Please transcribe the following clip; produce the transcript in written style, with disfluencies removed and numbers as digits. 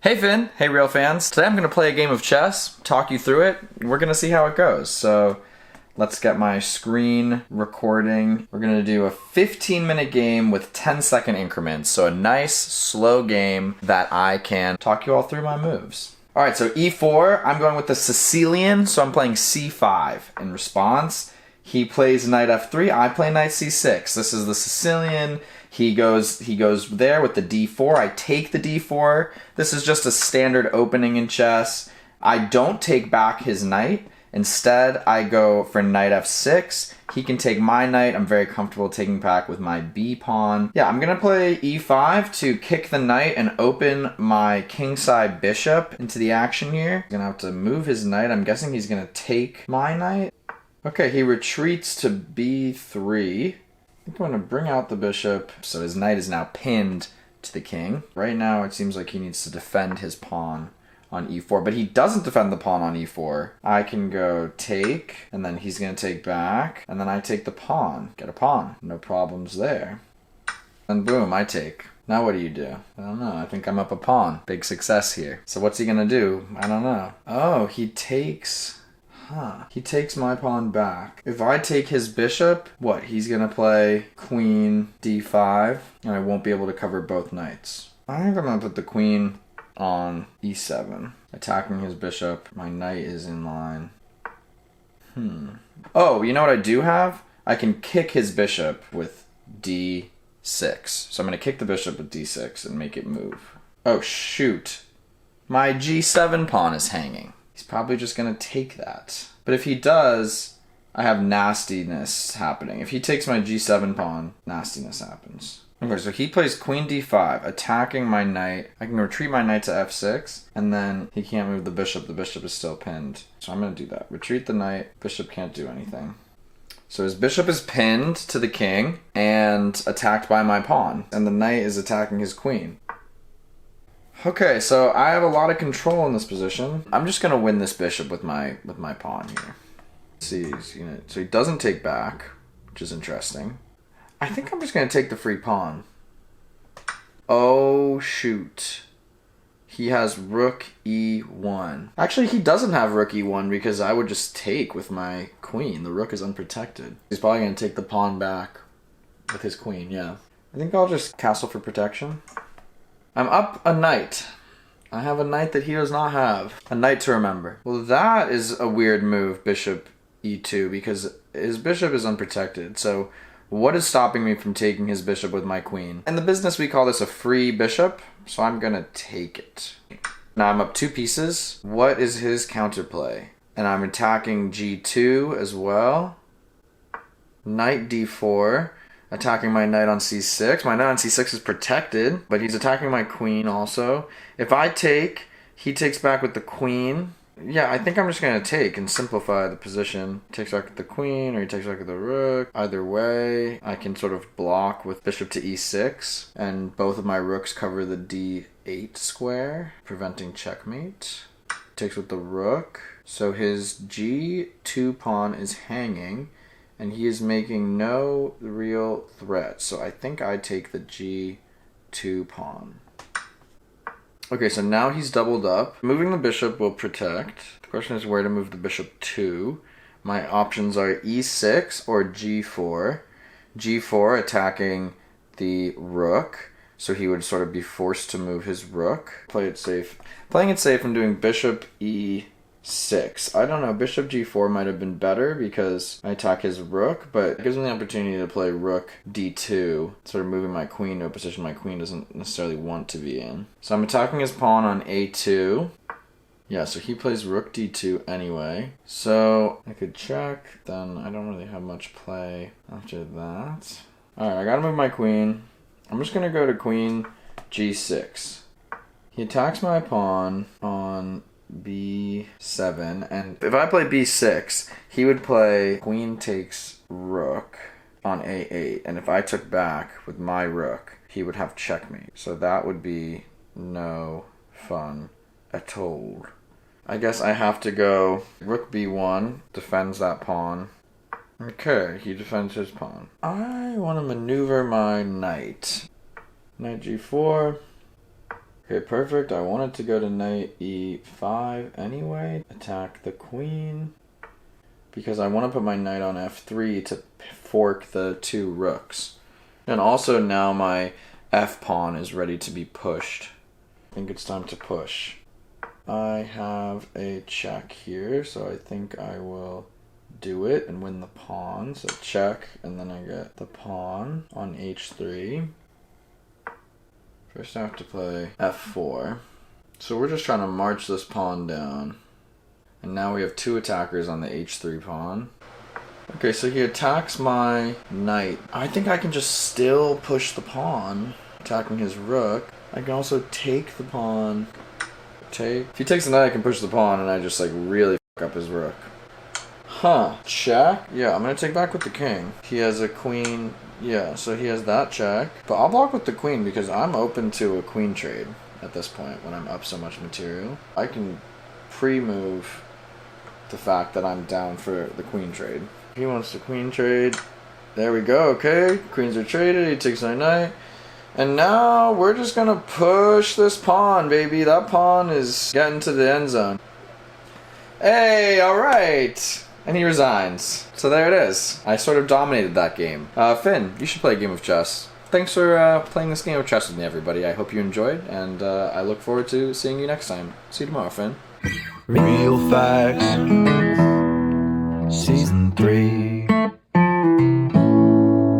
Hey Finn, hey Reelfans. Today I'm going to play a game of chess, talk you through it. We're going to see how it goes. So let's get my screen recording. We're going to do a 15-minute game with 10-second increments. So a nice, slow game that I can talk you all through my moves. All right, so e4, I'm going with the Sicilian, so I'm playing c5. In response, he plays knight f3, I play knight c6. This is the Sicilian. He goes there with the d4. I take the d4. This is just a standard opening in chess. I don't take back his knight. Instead, I go for knight f6. He can take my knight. I'm very comfortable taking back with my b pawn. Yeah, I'm gonna play e5 to kick the knight and open my kingside bishop into the action here. He's gonna have to move his knight. I'm guessing he's gonna take my knight. Okay, he retreats to b3. I think I'm going to bring out the bishop, so his knight is now pinned to the king. Right now, it seems like he needs to defend his pawn on e4, but he doesn't defend the pawn on e4. I can go take, and then he's going to take back, and then I take the pawn. Get a pawn. No problems there. And boom, I take. Now what do you do? I don't know. I think I'm up a pawn. Big success here. So what's he going to do? I don't know. Oh, he takes... He takes my pawn back. If I take his bishop, what? He's gonna play queen d5, and I won't be able to cover both knights. I think I'm gonna put the queen on e7, attacking his bishop. My knight is in line. Oh, you know what I do have? I can kick his bishop with d6. So I'm gonna kick the bishop with d6 and make it move. Oh, shoot. My g7 pawn is hanging. He's probably just going to take that. But if he does, I have nastiness happening. If he takes my g7 pawn, nastiness happens. Okay, so he plays queen d5, attacking my knight. I can retreat my knight to f6, and then he can't move the bishop. The bishop is still pinned. So I'm going to do that. Retreat the knight. Bishop can't do anything. So his bishop is pinned to the king and attacked by my pawn. And the knight is attacking his queen. Okay, so I have a lot of control in this position. I'm just gonna win this bishop with my pawn here. Let's see, so he doesn't take back, which is interesting. I think I'm just gonna take the free pawn. Oh shoot. He has rook e1. Actually, he doesn't have rook e1 because I would just take with my queen. The rook is unprotected. He's probably gonna take the pawn back with his queen, yeah. I think I'll just castle for protection. I'm up a knight. I have a knight that he does not have. A knight to remember. Well, that is a weird move, bishop e2, because his bishop is unprotected. So what is stopping me from taking his bishop with my queen? In the business, we call this a free bishop, so I'm going to take it. Now I'm up 2 pieces. What is his counterplay? And I'm attacking g2 as well. Knight d4. Attacking my knight on c6. My knight on c6 is protected, but he's attacking my queen also. If I take, he takes back with the queen. Yeah, I think I'm just going to take and simplify the position. He takes back with the queen, or he takes back with the rook. Either way, I can sort of block with bishop to e6, and both of my rooks cover the d8 square, preventing checkmate. Takes with the rook. So his g2 pawn is hanging, and he is making no real threat. So I think I take the g2 pawn. Okay, so now he's doubled up. Moving the bishop will protect. The question is where to move the bishop to. My options are e6 or g4. g4 attacking the rook. So he would sort of be forced to move his rook. Play it safe. Playing it safe and doing bishop e6. I don't know, bishop g4 might have been better because I attack his rook, but it gives me the opportunity to play rook d2, sort of moving my queen to a position my queen doesn't necessarily want to be in. So I'm attacking his pawn on a2. Yeah, so he plays rook d2 anyway. So I could check, then I don't really have much play after that. Alright, I gotta move my queen. I'm just gonna go to queen g6. He attacks my pawn on b7, and if I play b6, he would play queen takes rook on a8, and if I took back with my rook, he would have checkmate. So that would be no fun at all. I guess I have to go rook b1, defends that pawn. Okay, he defends his pawn. I want to maneuver my knight. Knight g4. Okay, perfect. I wanted to go to knight e5 anyway. Attack the queen. Because I want to put my knight on f3 to fork the 2 rooks. And also now my f pawn is ready to be pushed. I think it's time to push. I have a check here, so I think I will do it and win the pawn. So check, and then I get the pawn on h3. First I have to play f4. So we're just trying to march this pawn down. And now we have 2 attackers on the h3 pawn. Okay, so he attacks my knight. I think I can just still push the pawn, attacking his rook. I can also take the pawn. Take. If he takes the knight, I can push the pawn, and I just like really fuck up his rook. Huh. Check? Yeah, I'm gonna take back with the king. He has a queen. Yeah, so he has that check. But I'll block with the queen because I'm open to a queen trade at this point when I'm up so much material. I can pre-move the fact that I'm down for the queen trade. He wants the queen trade. There we go, okay. Queens are traded, he takes my knight. And now we're just gonna push this pawn, baby. That pawn is getting to the end zone. Hey, alright. And he resigns. So there it is. I sort of dominated that game. Finn, you should play a game of chess. Thanks for playing this game of chess with me, everybody. I hope you enjoyed, and I look forward to seeing you next time. See you tomorrow, Finn. Real Facts Season 3.